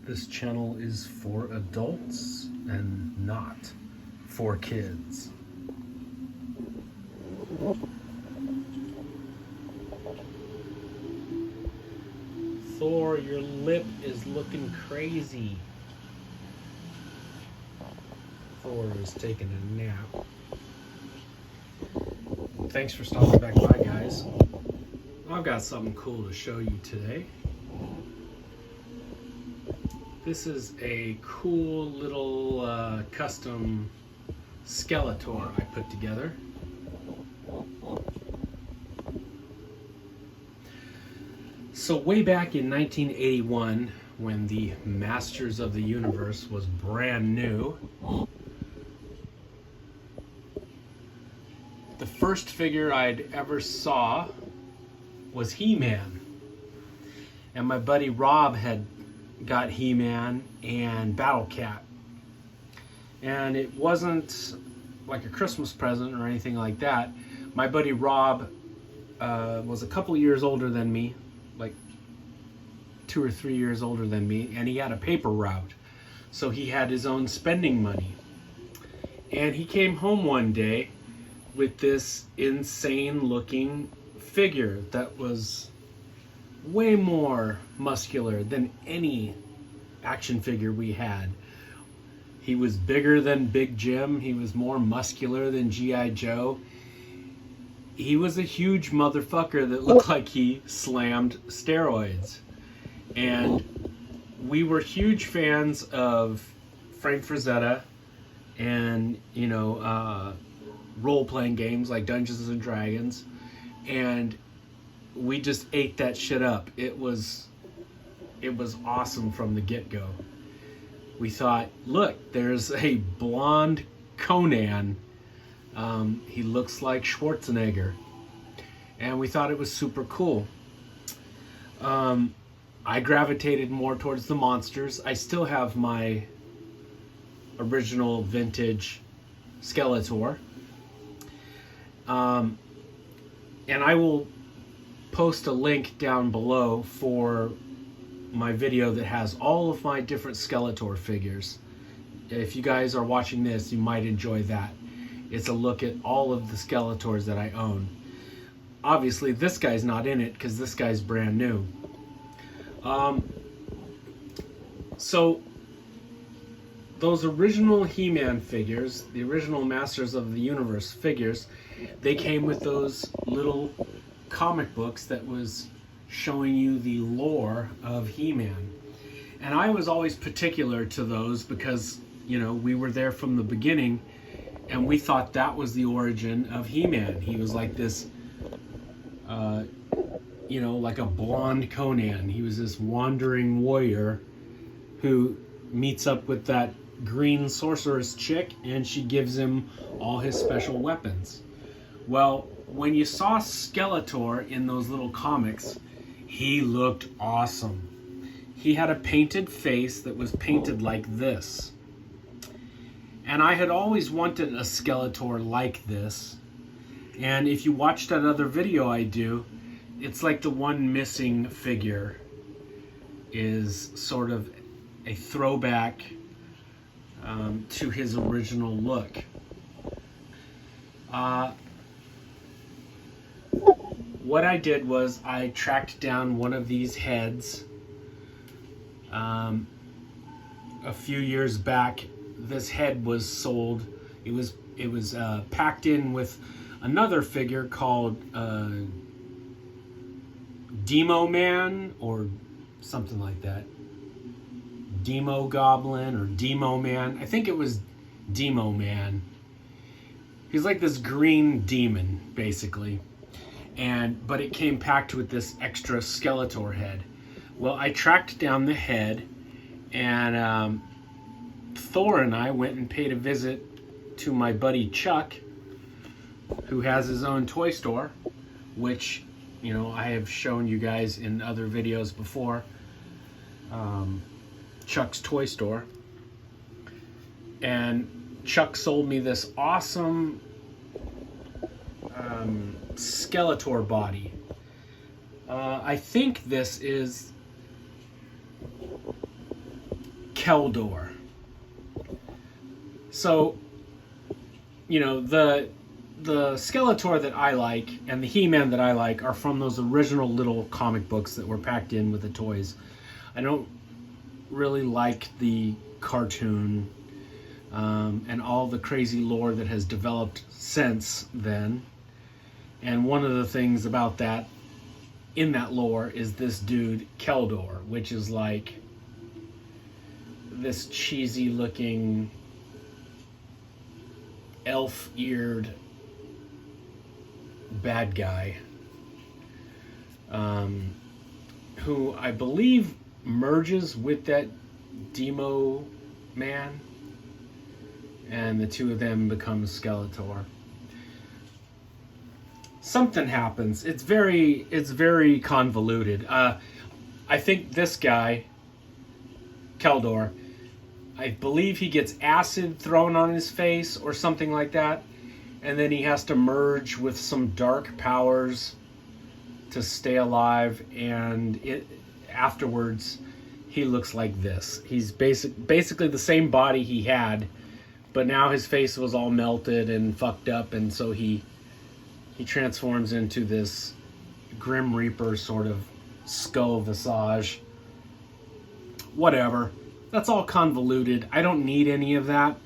This channel is for adults and not for kids. Thor, your lip is looking crazy. Thor is taking a nap. Thanks for stopping back by, guys. I've got something cool to show you today. This is a cool little custom Skeletor I put together. So way back in 1981, when the Masters of the Universe was brand new, the first figure I'd ever saw was He-Man. And my buddy Rob had got He-Man and Battle Cat. And it wasn't like a Christmas present or anything like that. My buddy Rob was a couple years older than me, like 2 or 3 years older than me, and he had a paper route. So he had his own spending money. And he came home one day with this insane looking figure that was way more muscular than any action figure we had. He was bigger than Big Jim. He was more muscular than G.I. Joe. He was a huge motherfucker that looked like he slammed steroids. And we were huge fans of Frank Frazetta and, role-playing games like Dungeons and Dragons. And we just ate that shit up. It was awesome from the get-go. We thought, look, there's a blonde Conan. He looks like Schwarzenegger. And we thought it was super cool. I gravitated more towards the monsters. I still have my original vintage Skeletor. And I will post a link down below for my video that has all of my different Skeletor figures. If you guys are watching this, you might enjoy that. It's a look at all of the Skeletors that I own. Obviously, this guy's not in it because this guy's brand new. So those original He-Man figures, the original Masters of the Universe figures, they came with those little comic books that was showing you the lore of He-Man. And I was always particular to those because, we were there from the beginning and we thought that was the origin of He-Man. He was like this, like a blonde Conan. He was this wandering warrior who meets up with that green sorceress chick and she gives him all his special weapons. Well, when you saw Skeletor in those little comics, he looked awesome. He had a painted face that was painted like this. And I had always wanted a Skeletor like this. And if you watch that other video I do, it's like the one missing figure is sort of a throwback to his original look. What I did was I tracked down one of these heads a few years back. This head was sold. It was packed in with another figure called Demo Man or something like that. Demo Goblin or Demo Man. I think it was Demo Man. He's like this green demon, basically. But it came packed with this extra Skeletor head. Well, I tracked down the head, and Thor and I went and paid a visit to my buddy Chuck, who has his own toy store, which, I have shown you guys in other videos before. Chuck's Toy Store. And Chuck sold me this awesome Skeletor body. I think this is Skeletor. So, you know, the Skeletor that I like and the He-Man that I like are from those original little comic books that were packed in with the toys. I don't really like the cartoon and all the crazy lore that has developed since then. And one of the things about that, in that lore, is this dude, Skeletor, which is like this cheesy looking elf-eared bad guy who I believe merges with that Demo man, and the two of them become Skeletor. Something happens. It's very convoluted. I think this guy, Skeletor, I believe he gets acid thrown on his face or something like that, and then he has to merge with some dark powers to stay alive, and afterwards he looks like this. He's basically the same body he had, but now his face was all melted and fucked up, and so he transforms into this Grim Reaper sort of skull visage. Whatever. That's all convoluted. I don't need any of that.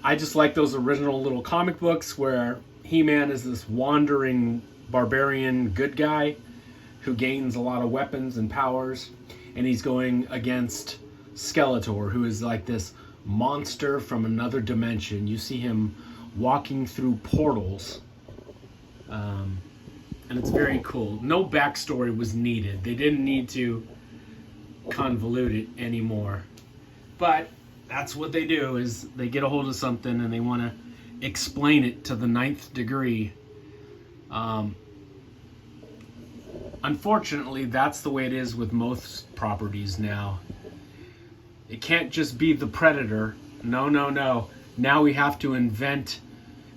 I just like those original little comic books where He-Man is this wandering barbarian good guy who gains a lot of weapons and powers, and he's going against Skeletor, who is like this monster from another dimension. You see him walking through portals, and it's very cool. No backstory was needed. They didn't need to convolute it anymore. But that's what they do, is they get a hold of something and they want to explain it to the 9th degree. Unfortunately, that's the way it is with most properties now. It can't just be the Predator. No. Now we have to invent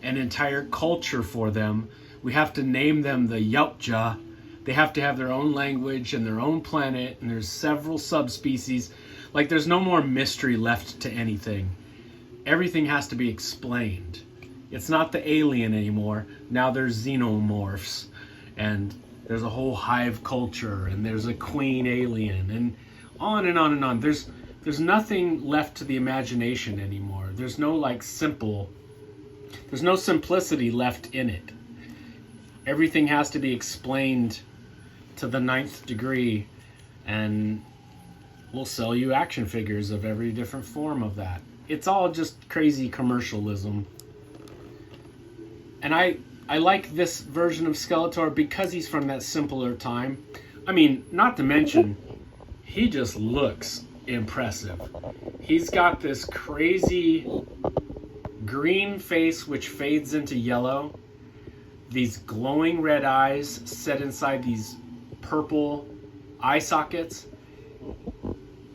an entire culture for them. We have to name them the Yautja. They have to have their own language and their own planet, and there's several subspecies. Like, there's no more mystery left to anything. Everything has to be explained. It's not the alien anymore. Now there's xenomorphs, and there's a whole hive culture, and there's a queen alien, and on and on and on. There's nothing left to the imagination anymore. There's no simplicity left in it. Everything has to be explained to the 9th degree, and we'll sell you action figures of every different form of that. It's all just crazy commercialism. And I like this version of Skeletor because he's from that simpler time. I mean, not to mention, he just looks impressive. He's got this crazy green face which fades into yellow, these glowing red eyes set inside these purple eye sockets,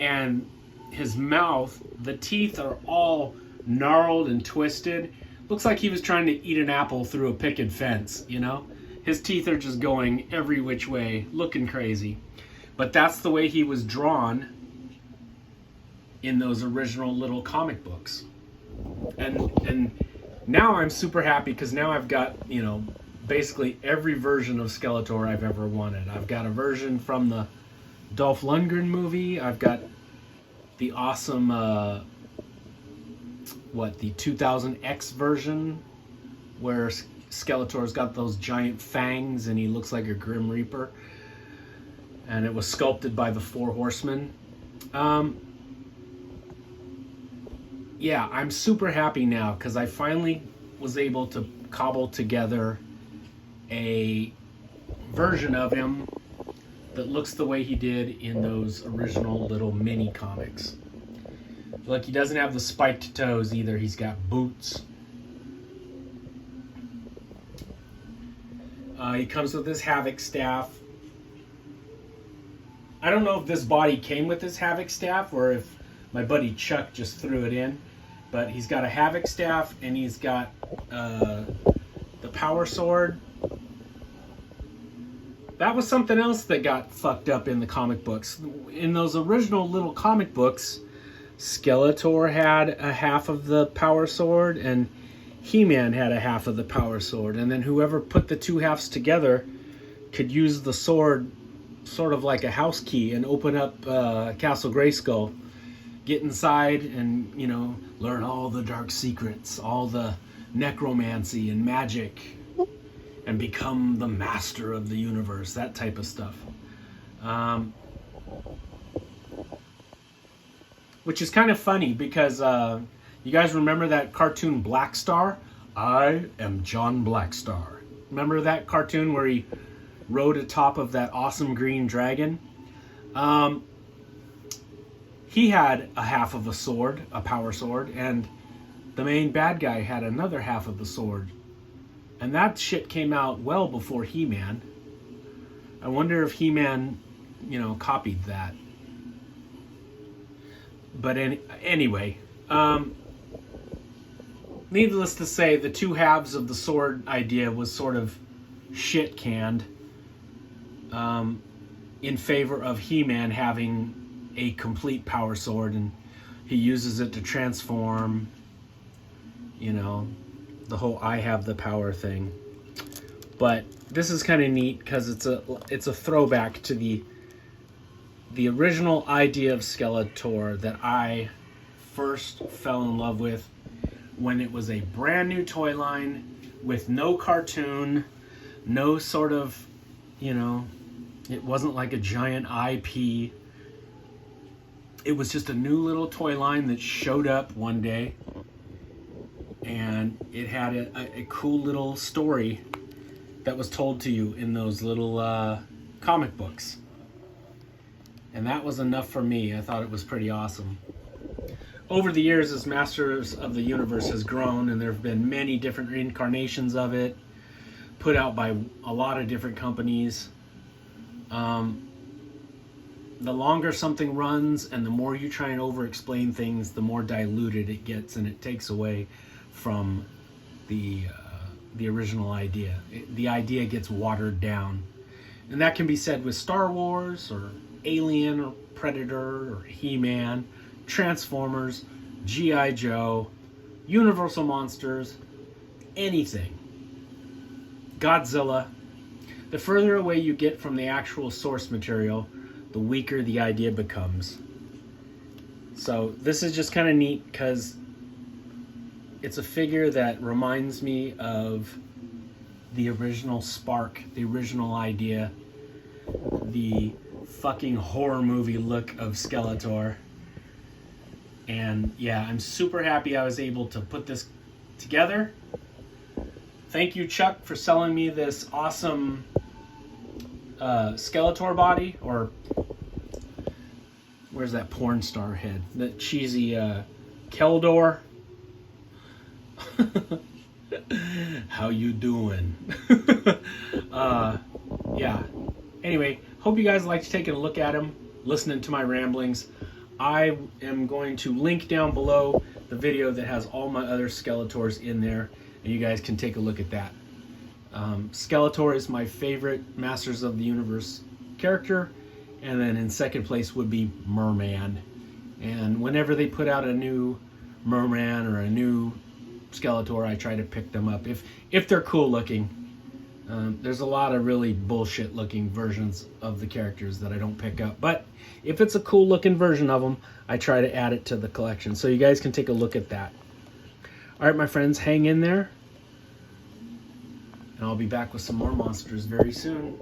and his mouth, the teeth are all gnarled and twisted. Looks like he was trying to eat an apple through a picket fence, you know? His teeth are just going every which way, looking crazy. But that's the way he was drawn in those original little comic books. And now I'm super happy because now I've got, you know, basically every version of Skeletor I've ever wanted. I've got a version from the Dolph Lundgren movie. I've got the awesome, the 2000X version where Skeletor's got those giant fangs and he looks like a Grim Reaper. And it was sculpted by the Four Horsemen. Yeah, I'm super happy now because I finally was able to cobble together a version of him that looks the way he did in those original little mini comics. Look, he doesn't have the spiked toes either. He's got boots. He comes with his Havoc staff. I don't know if this body came with his Havoc staff or if my buddy Chuck just threw it in. But he's got a Havoc staff and he's got the Power Sword. That was something else that got fucked up in the comic books. In those original little comic books, Skeletor had a half of the power sword, and He-Man had a half of the power sword. And then whoever put the two halves together could use the sword sort of like a house key and open up Castle Grayskull, get inside and, you know, learn all the dark secrets, all the necromancy and magic, and become the master of the universe, that type of stuff. Which is kind of funny because you guys remember that cartoon Black Star? I am John Blackstar. Remember that cartoon where he rode atop of that awesome green dragon? He had a half of a sword, a power sword, and the main bad guy had another half of the sword. And that shit came out well before He-Man. I wonder if He-Man, you know, copied that. But anyway, needless to say, the two halves of the sword idea was sort of shit canned in favor of He-Man having a complete power sword, and he uses it to transform, you know, the whole I have the power thing. But this is kind of neat because it's a throwback to the original idea of Skeletor that I first fell in love with when it was a brand new toy line with no cartoon, no sort of, you know, it wasn't like a giant IP. It was just a new little toy line that showed up one day, and it had a cool little story that was told to you in those little comic books. And that was enough for me. I thought it was pretty awesome. Over the years, as Masters of the Universe has grown, and there have been many different reincarnations of it, put out by a lot of different companies. The longer something runs and the more you try and over-explain things, the more diluted it gets, and it takes away from the original idea. The idea gets watered down. And that can be said with Star Wars, or Alien, or Predator, or He-Man, Transformers, G.I. Joe, Universal Monsters, anything. Godzilla. The further away you get from the actual source material, the weaker the idea becomes. So this is just kind of neat because it's a figure that reminds me of the original spark, the original idea, the fucking horror movie look of Skeletor. And yeah, I'm super happy I was able to put this together. Thank you, Chuck, for selling me this awesome Skeletor body, or where's that porn star head? The cheesy Keldor. How you doing? Yeah. Anyway, hope you guys liked taking a look at him, listening to my ramblings. I am going to link down below the video that has all my other Skeletors in there, and you guys can take a look at that. Skeletor is my favorite Masters of the Universe character, and then in second place would be Merman. And whenever they put out a new Merman or a new Skeletor, I try to pick them up if they're cool looking. There's a lot of really bullshit looking versions of the characters that I don't pick up, but if it's a cool looking version of them, I try to add it to the collection, so you guys can take a look at that. Alright, my friends, hang in there, and I'll be back with some more monsters very soon.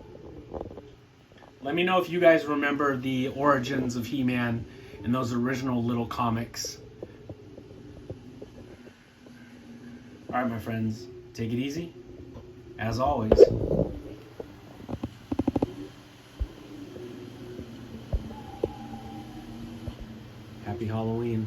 Let me know if you guys remember the origins of He-Man and those original little comics. Alright, my friends, take it easy. As always, happy Halloween.